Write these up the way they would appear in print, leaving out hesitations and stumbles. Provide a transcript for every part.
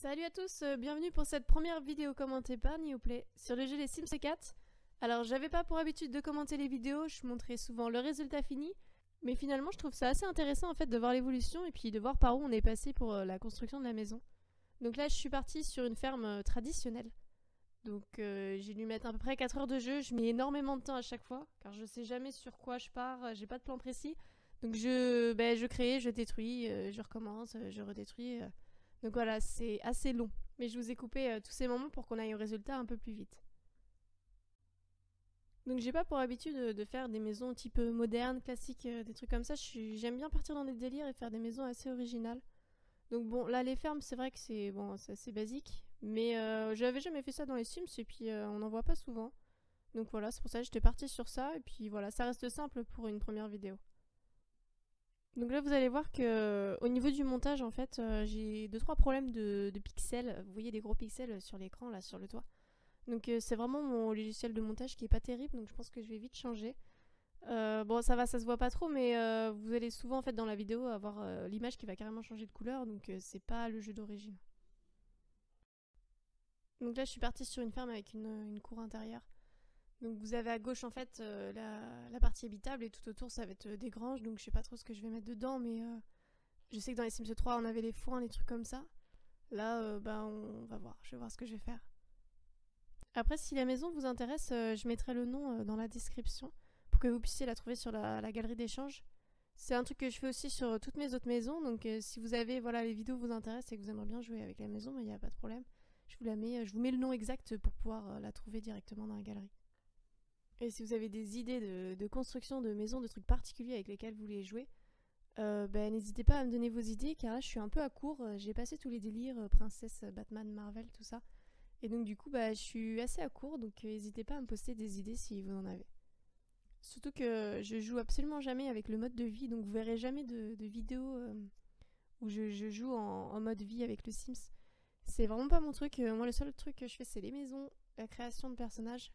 Salut à tous, bienvenue pour cette première vidéo commentée par Neoplay sur le jeu Les Sims 4. Alors j'avais pas pour habitude de commenter les vidéos, je montrais souvent le résultat fini, mais finalement je trouve ça assez intéressant en fait de voir l'évolution et puis de voir par où on est passé pour la construction de la maison. Donc là je suis partie sur une ferme traditionnelle. Donc j'ai dû mettre à peu près 4 heures de jeu, je mets énormément de temps à chaque fois, car je sais jamais sur quoi je pars, j'ai pas de plan précis. Donc je crée, je détruis, je recommence, je redétruis. Donc voilà, c'est assez long. Mais je vous ai coupé tous ces moments pour qu'on aille au résultat un peu plus vite. Donc j'ai pas pour habitude de faire des maisons type moderne, classique, des trucs comme ça. J'aime bien partir dans des délires et faire des maisons assez originales. Donc bon, là les fermes, c'est vrai que c'est assez basique. Mais j'avais jamais fait ça dans les Sims et puis on n'en voit pas souvent. Donc voilà, c'est pour ça que j'étais partie sur ça. Et puis voilà, ça reste simple pour une première vidéo. Donc là vous allez voir que au niveau du montage en fait j'ai 2-3 problèmes de pixels. Vous voyez des gros pixels sur l'écran là sur le toit. Donc c'est vraiment mon logiciel de montage qui est pas terrible, donc je pense que je vais vite changer. Bon ça va, ça se voit pas trop, mais vous allez souvent en fait dans la vidéo avoir l'image qui va carrément changer de couleur, donc c'est pas le jeu d'origine. Donc là je suis partie sur une ferme avec une cour intérieure. Donc vous avez à gauche en fait la partie habitable et tout autour ça va être des granges, donc je sais pas trop ce que je vais mettre dedans, mais je sais que dans les Sims 3 on avait des foins, des trucs comme ça. Là on va voir, je vais voir ce que je vais faire. Après si la maison vous intéresse, je mettrai le nom dans la description pour que vous puissiez la trouver sur la galerie d'échange. C'est un truc que je fais aussi sur toutes mes autres maisons, donc si vous avez, voilà, les vidéos vous intéressent et que vous aimeriez bien jouer avec la maison, il n'y a pas de problème. Je vous la mets, je vous mets le nom exact pour pouvoir la trouver directement dans la galerie. Et si vous avez des idées de construction de maisons, de trucs particuliers avec lesquels vous voulez jouer, n'hésitez pas à me donner vos idées, car là je suis un peu à court. J'ai passé tous les délires, princesse, Batman, Marvel, tout ça. Et donc du coup je suis assez à court, donc n'hésitez pas à me poster des idées si vous en avez. Surtout que je joue absolument jamais avec le mode de vie, donc vous verrez jamais de vidéos où je joue en mode vie avec le Sims. C'est vraiment pas mon truc. Moi le seul truc que je fais c'est les maisons, la création de personnages.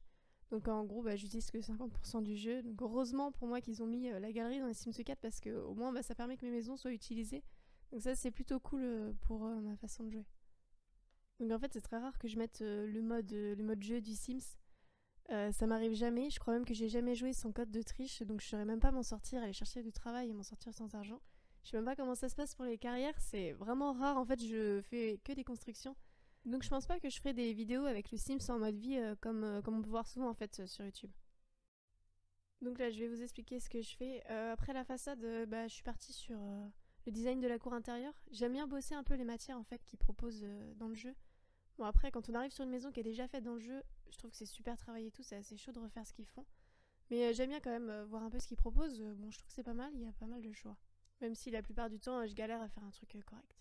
Donc en gros j'utilise que 50% du jeu. Donc heureusement pour moi qu'ils ont mis la galerie dans les Sims 4 parce que au moins ça permet que mes maisons soient utilisées. Donc ça c'est plutôt cool pour ma façon de jouer. Donc en fait c'est très rare que je mette le mode jeu du Sims. Ça m'arrive jamais, je crois même que j'ai jamais joué sans code de triche, donc je saurais même pas m'en sortir, aller chercher du travail et m'en sortir sans argent. Je sais même pas comment ça se passe pour les carrières, c'est vraiment rare, en fait je fais que des constructions. Donc je pense pas que je ferai des vidéos avec le Sims en mode vie comme on peut voir souvent en fait sur YouTube. Donc là je vais vous expliquer ce que je fais. Après la façade, je suis partie sur le design de la cour intérieure. J'aime bien bosser un peu les matières en fait qu'ils proposent dans le jeu. Bon après quand on arrive sur une maison qui est déjà faite dans le jeu, je trouve que c'est super travaillé et tout, c'est assez chaud de refaire ce qu'ils font. Mais j'aime bien quand même voir un peu ce qu'ils proposent. Bon je trouve que c'est pas mal, il y a pas mal de choix. Même si la plupart du temps je galère à faire un truc correct.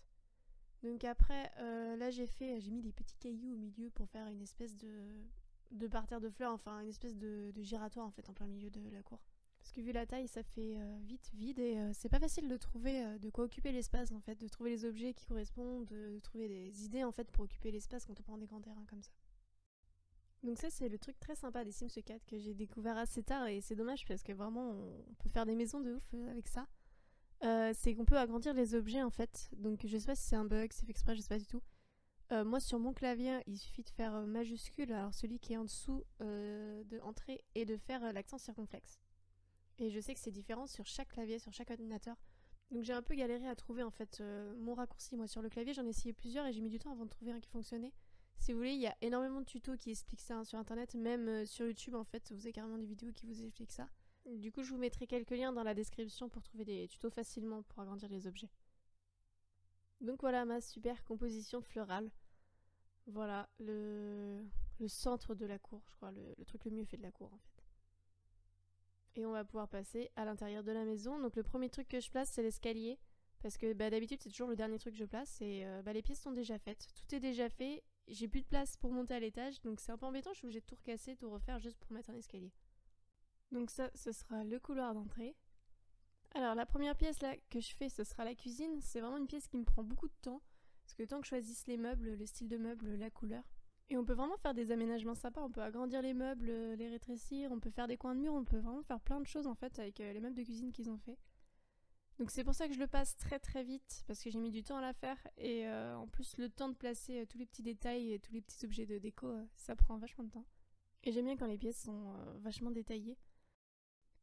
Donc après là j'ai mis des petits cailloux au milieu pour faire une espèce de parterre de fleurs, enfin une espèce de giratoire en fait en plein milieu de la cour. Parce que vu la taille ça fait vite vide et c'est pas facile de trouver de quoi occuper l'espace en fait, de trouver les objets qui correspondent, de trouver des idées en fait pour occuper l'espace quand on prend des grands terrains comme ça. Donc ça c'est le truc très sympa des Sims 4 que j'ai découvert assez tard et c'est dommage parce que vraiment on peut faire des maisons de ouf avec ça. C'est qu'on peut agrandir les objets en fait, donc je sais pas si c'est un bug, c'est fait exprès, je sais pas du tout. Moi sur mon clavier il suffit de faire majuscule, alors celui qui est en dessous de entrée et de faire l'accent circonflexe. Et je sais que c'est différent sur chaque clavier, sur chaque ordinateur. Donc j'ai un peu galéré à trouver en fait mon raccourci. Moi sur le clavier j'en ai essayé plusieurs et j'ai mis du temps avant de trouver un qui fonctionnait. Si vous voulez il y a énormément de tutos qui expliquent ça sur internet, même sur YouTube en fait vous avez carrément des vidéos qui vous expliquent ça. Du coup je vous mettrai quelques liens dans la description pour trouver des tutos facilement pour agrandir les objets. Donc voilà ma super composition florale. Voilà le centre de la cour, je crois, le truc le mieux fait de la cour en fait. Et on va pouvoir passer à l'intérieur de la maison. Donc le premier truc que je place c'est l'escalier. Parce que d'habitude c'est toujours le dernier truc que je place. Et les pièces sont déjà faites. Tout est déjà fait. J'ai plus de place pour monter à l'étage. Donc c'est un peu embêtant, je suis obligée de tout recasser, tout refaire juste pour mettre un escalier. Donc ça, ce sera le couloir d'entrée. Alors la première pièce là que je fais, ce sera la cuisine. C'est vraiment une pièce qui me prend beaucoup de temps. Parce que le temps que je choisisse les meubles, le style de meuble, la couleur. Et on peut vraiment faire des aménagements sympas, on peut agrandir les meubles, les rétrécir, on peut faire des coins de mur, on peut vraiment faire plein de choses en fait avec les meubles de cuisine qu'ils ont fait. Donc c'est pour ça que je le passe très très vite, parce que j'ai mis du temps à la faire, et en plus le temps de placer tous les petits détails et tous les petits objets de déco, ça prend vachement de temps. Et j'aime bien quand les pièces sont vachement détaillées.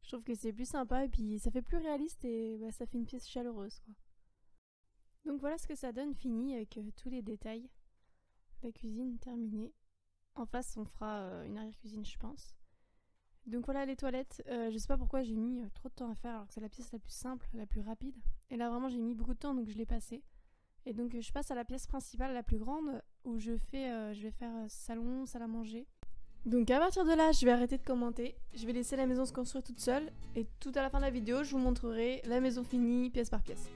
Je trouve que c'est plus sympa et puis ça fait plus réaliste et ça fait une pièce chaleureuse quoi. Donc voilà ce que ça donne fini avec tous les détails. La cuisine terminée. En face on fera une arrière-cuisine je pense. Donc voilà les toilettes, je sais pas pourquoi j'ai mis trop de temps à faire alors que c'est la pièce la plus simple, la plus rapide. Et là vraiment j'ai mis beaucoup de temps donc je l'ai passé. Et donc je passe à la pièce principale la plus grande où je vais faire salon, salle à manger. Donc à partir de là, je vais arrêter de commenter, je vais laisser la maison se construire toute seule et tout à la fin de la vidéo, je vous montrerai la maison finie pièce par pièce.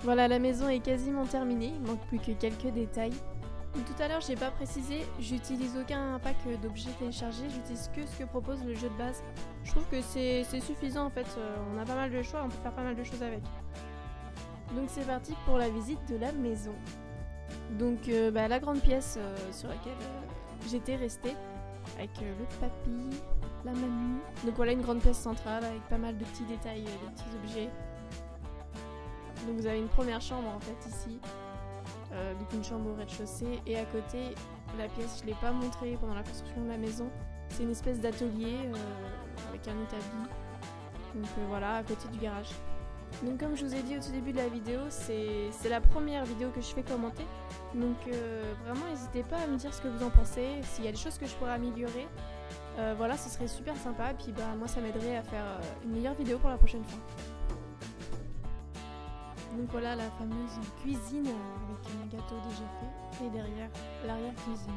Voilà, la maison est quasiment terminée, il manque plus que quelques détails. Donc, tout à l'heure, j'ai pas précisé, j'utilise aucun pack d'objets téléchargés, j'utilise que ce que propose le jeu de base. Je trouve que c'est suffisant en fait, on a pas mal de choix, on peut faire pas mal de choses avec. Donc c'est parti pour la visite de la maison. Donc la grande pièce sur laquelle j'étais restée, avec le papy, la mamie. Donc voilà une grande pièce centrale avec pas mal de petits détails, de petits objets. Donc vous avez une première chambre en fait ici, donc une chambre au rez-de-chaussée, et à côté la pièce, je ne l'ai pas montrée pendant la construction de la maison, c'est une espèce d'atelier avec un établi, donc voilà, à côté du garage. Donc comme je vous ai dit au tout début de la vidéo, c'est la première vidéo que je fais commenter, donc vraiment n'hésitez pas à me dire ce que vous en pensez, s'il y a des choses que je pourrais améliorer, voilà, ce serait super sympa, et puis moi ça m'aiderait à faire une meilleure vidéo pour la prochaine fois. Donc voilà la fameuse cuisine avec un gâteau déjà fait et derrière l'arrière-cuisine.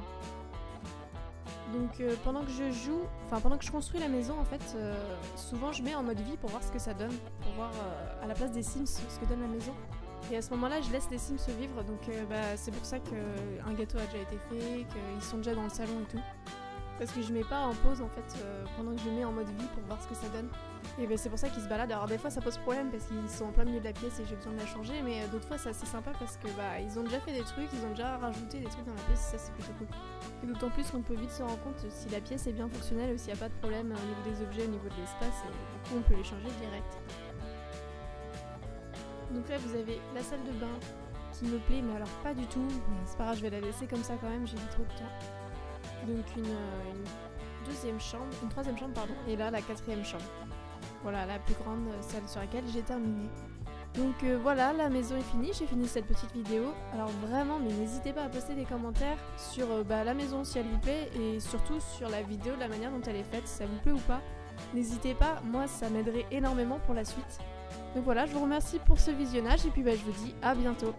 Donc pendant que je construis la maison en fait, souvent je mets en mode vie pour voir ce que ça donne, pour voir à la place des Sims ce que donne la maison. Et à ce moment-là je laisse les Sims se vivre, donc c'est pour ça qu'un gâteau a déjà été fait, qu'ils sont déjà dans le salon et tout. parce que je mets pas en pause en fait pendant que je mets en mode vie pour voir ce que ça donne. Et ben c'est pour ça qu'ils se baladent. Alors des fois ça pose problème parce qu'ils sont en plein milieu de la pièce et j'ai besoin de la changer, mais d'autres fois c'est assez sympa parce que bah ils ont déjà fait des trucs, ils ont déjà rajouté des trucs dans la pièce, ça c'est plutôt cool. Et d'autant plus qu'on peut vite se rendre compte si la pièce est bien fonctionnelle ou s'il n'y a pas de problème au niveau des objets, au niveau de l'espace, et du coup on peut les changer direct. Donc là vous avez la salle de bain qui me plaît, mais alors pas du tout, mais c'est pas grave, je vais la laisser comme ça quand même, j'ai mis trop de temps. Donc une deuxième chambre, une troisième chambre pardon, et là la quatrième chambre. Voilà la plus grande salle sur laquelle j'ai terminé. Donc voilà, la maison est finie, j'ai fini cette petite vidéo. Alors vraiment, mais n'hésitez pas à poster des commentaires sur la maison si elle vous plaît et surtout sur la vidéo, la manière dont elle est faite, si ça vous plaît ou pas. N'hésitez pas, moi ça m'aiderait énormément pour la suite. Donc voilà, je vous remercie pour ce visionnage et puis je vous dis à bientôt.